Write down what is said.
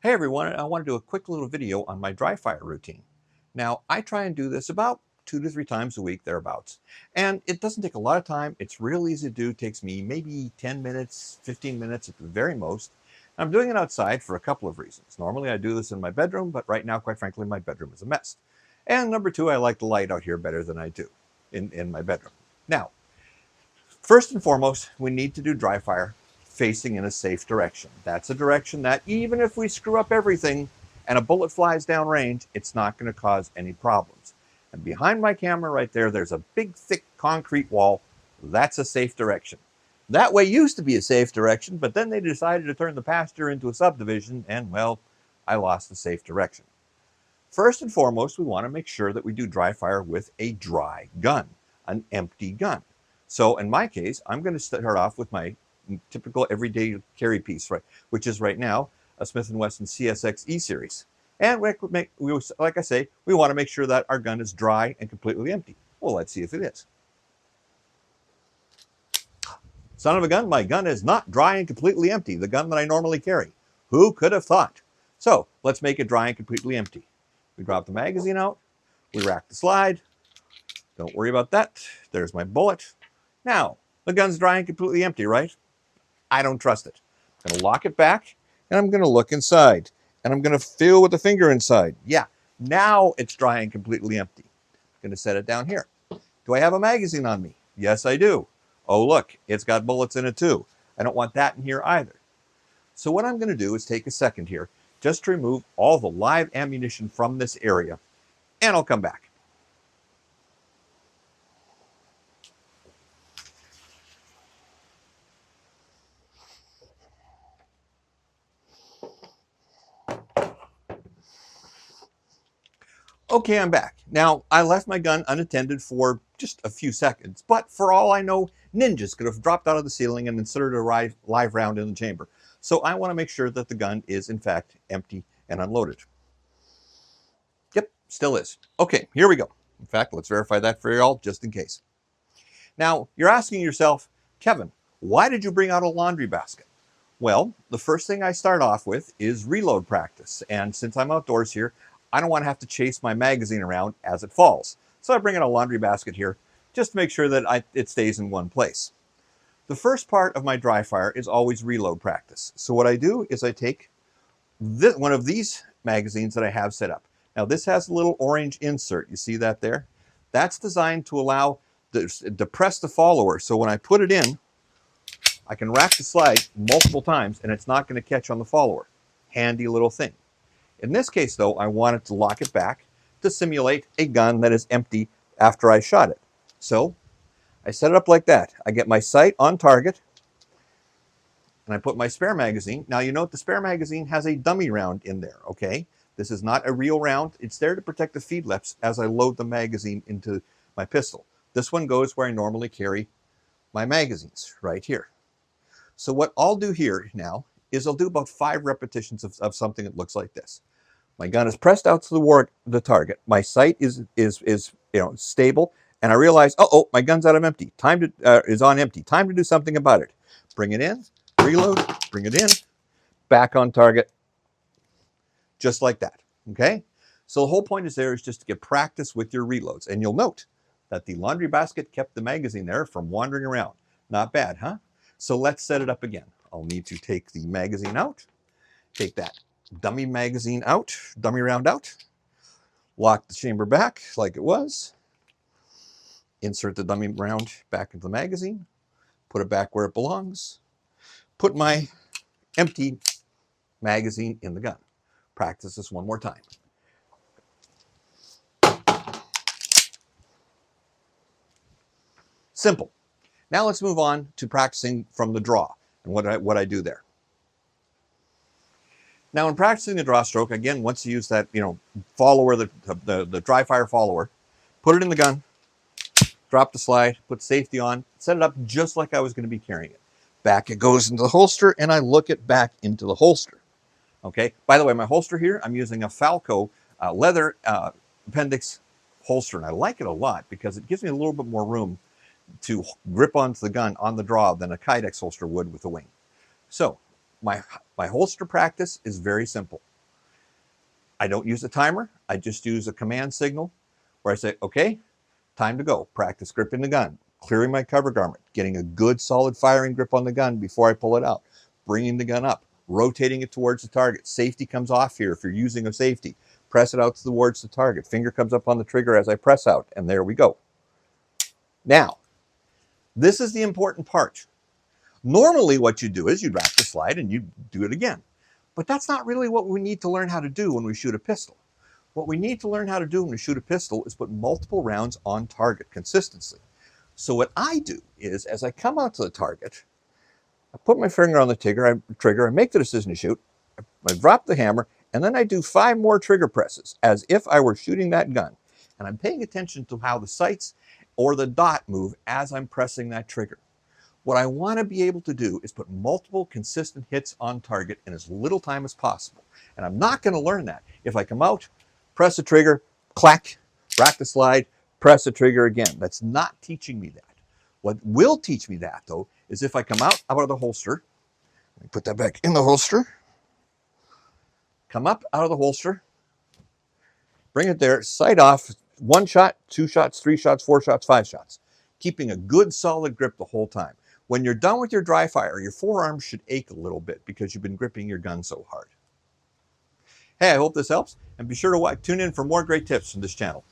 Hey everyone, I want to do a quick little video on my dry fire routine. Now, I try and do this about 2 to 3 times a week, thereabouts. And it doesn't take a lot of time. It's real easy to do. It takes me maybe 10 minutes, 15 minutes at the very most. I'm doing it outside for a couple of reasons. Normally I do this in my bedroom, but right now, quite frankly, my bedroom is a mess. And number two, I like the light out here better than I do in my bedroom. Now, first and foremost, we need to do dry fire facing in a safe direction. That's a direction that even if we screw up everything and a bullet flies downrange, it's not going to cause any problems. And behind my camera right there, there's a big, thick concrete wall. That's a safe direction. That way used to be a safe direction, but then they decided to turn the pasture into a subdivision, and well, I lost the safe direction. First and foremost, we want to make sure that we do dry fire with a dry gun, an empty gun. So in my case, I'm going to start off with my typical everyday carry piece, right, which is right now a Smith & Wesson CSX E-Series. And like I say, we want to make sure that our gun is dry and completely empty. Well, let's see if it is. Son of a gun, my gun is not dry and completely empty, the gun that I normally carry. Who could have thought? So let's make it dry and completely empty. We drop the magazine out, we rack the slide. Don't worry about that. There's my bullet. Now, the gun's dry and completely empty, right? I don't trust it. I'm going to lock it back, and I'm going to look inside, and I'm going to feel with the finger inside. Yeah, now it's dry and completely empty. I'm going to set it down here. Do I have a magazine on me? Yes, I do. Oh, look, it's got bullets in it too. I don't want that in here either. So what I'm going to do is take a second here just to remove all the live ammunition from this area, and I'll come back. Okay, I'm back. Now, I left my gun unattended for just a few seconds, but for all I know, ninjas could have dropped out of the ceiling and inserted a live round in the chamber. So I want to make sure that the gun is, in fact, empty and unloaded. Yep, still is. Okay, here we go. In fact, let's verify that for y'all just in case. Now, you're asking yourself, Kevin, why did you bring out a laundry basket? Well, the first thing I start off with is reload practice. And since I'm outdoors here, I don't want to have to chase my magazine around as it falls. So I bring in a laundry basket here just to make sure that it stays in one place. The first part of my dry fire is always reload practice. So what I do is I take one of these magazines that I have set up. Now this has a little orange insert. You see that there? That's designed to allow depress the follower. So when I put it in, I can rack the slide multiple times and it's not going to catch on the follower. Handy little thing. In this case, though, I wanted to lock it back to simulate a gun that is empty after I shot it. So I set it up like that. I get my sight on target, and I put my spare magazine. Now, you note the spare magazine has a dummy round in there, okay? This is not a real round. It's there to protect the feed lips as I load the magazine into my pistol. This one goes where I normally carry my magazines, right here. So what I'll do here now is I'll do about 5 repetitions of something that looks like this. My gun is pressed out to the target. My sight is stable, and I realize, oh, my gun's out of empty. Is on empty. Time to do something about it. Bring it in, reload, bring it in, back on target, just like that. Okay. So the whole point is just to get practice with your reloads, and you'll note that the laundry basket kept the magazine there from wandering around. Not bad, huh? So let's set it up again. I'll need to take the magazine out, take that dummy magazine out, dummy round out, lock the chamber back like it was, insert the dummy round back into the magazine, put it back where it belongs, put my empty magazine in the gun. Practice this one more time. Simple. Now let's move on to practicing from the draw and what I do there. Now, in practicing the draw stroke, again, once you use that, follower, the dry fire follower, put it in the gun, drop the slide, put safety on, set it up just like I was going to be carrying it. Back it goes into the holster, and I look it back into the holster. Okay. By the way, my holster here, I'm using a Falco leather appendix holster, and I like it a lot because it gives me a little bit more room to grip onto the gun on the draw than a Kydex holster would with a wing. So my holster practice is very simple. I don't use a timer. I just use a command signal where I say, okay, time to go. Practice gripping the gun, clearing my cover garment, getting a good solid firing grip on the gun before I pull it out, bringing the gun up, rotating it towards the target. Safety comes off here if you're using a safety. Press it out towards the target. Finger comes up on the trigger as I press out, and there we go. Now, this is the important part. Normally what you do is you'd wrap the slide and you do it again. But that's not really what we need to learn how to do when we shoot a pistol. What we need to learn how to do when we shoot a pistol is put multiple rounds on target consistently. So what I do is, as I come out to the target, I put my finger on the trigger, I make the decision to shoot, I drop the hammer, and then I do 5 more trigger presses as if I were shooting that gun. And I'm paying attention to how the sights or the dot move as I'm pressing that trigger. What I want to be able to do is put multiple consistent hits on target in as little time as possible. And I'm not going to learn that if I come out, press the trigger, clack, rack the slide, press the trigger again. That's not teaching me that. What will teach me that, though, is if I come out of the holster, let me put that back in the holster, come up out of the holster, bring it there, sight off, 1 shot, 2 shots, 3 shots, 4 shots, 5 shots, keeping a good solid grip the whole time. When you're done with your dry fire, your forearms should ache a little bit because you've been gripping your gun so hard. Hey, I hope this helps, and be sure to tune in for more great tips from this channel.